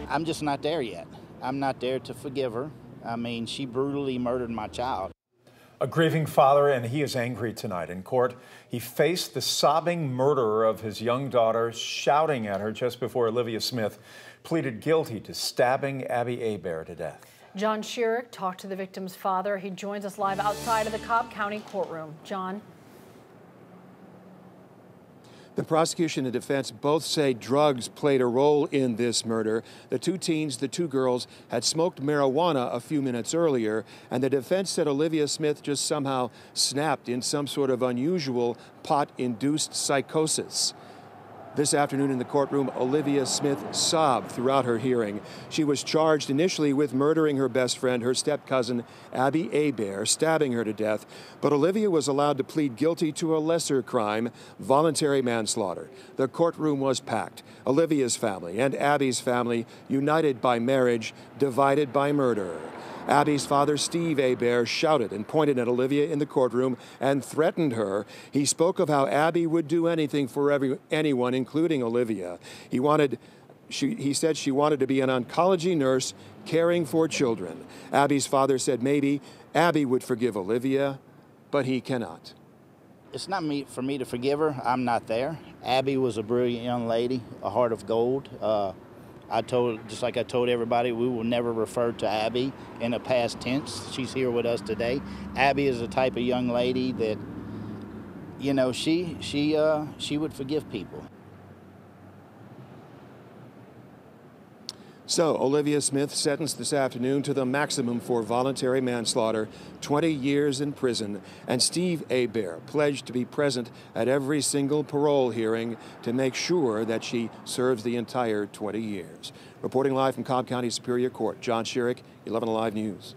I'm just not there yet. I'm not there to forgive her. I mean, she brutally murdered my child. A grieving father, and he is angry tonight in court. He faced the sobbing murderer of his young daughter, shouting at her just before Olivia Smith pleaded guilty to stabbing Abby Hebert to death. John Schierick talked to the victim's father. He joins us live outside of the Cobb County courtroom. John. The prosecution and defense both say drugs played a role in this murder. The two teens, the two girls, had smoked marijuana a few minutes earlier, and the defense said Olivia Smith just somehow snapped in some sort of unusual pot-induced psychosis. This afternoon in the courtroom, Olivia Smith sobbed throughout her hearing. She was charged initially with murdering her best friend, her step-cousin, Abby Hebert, stabbing her to death. But Olivia was allowed to plead guilty to a lesser crime, voluntary manslaughter. The courtroom was packed. Olivia's family and Abby's family, united by marriage, divided by murder. Abby's father, Steve Hebert, shouted and pointed at Olivia in the courtroom and threatened her. He spoke of how Abby would do anything for anyone, including Olivia. He said she wanted to be an oncology nurse caring for children. Abby's father said maybe Abby would forgive Olivia, but he cannot. It's not for me to forgive her. I'm not there. Abby was a brilliant young lady, a heart of gold. Just like I told everybody, we will never refer to Abby in a past tense. She's here with us today. Abby is the type of young lady that, you know, she would forgive people. So, Olivia Smith sentenced this afternoon to the maximum for voluntary manslaughter, 20 years in prison, and Steve Hebert pledged to be present at every single parole hearing to make sure that she serves the entire 20 years. Reporting live from Cobb County Superior Court, John Schierick, 11 Alive News.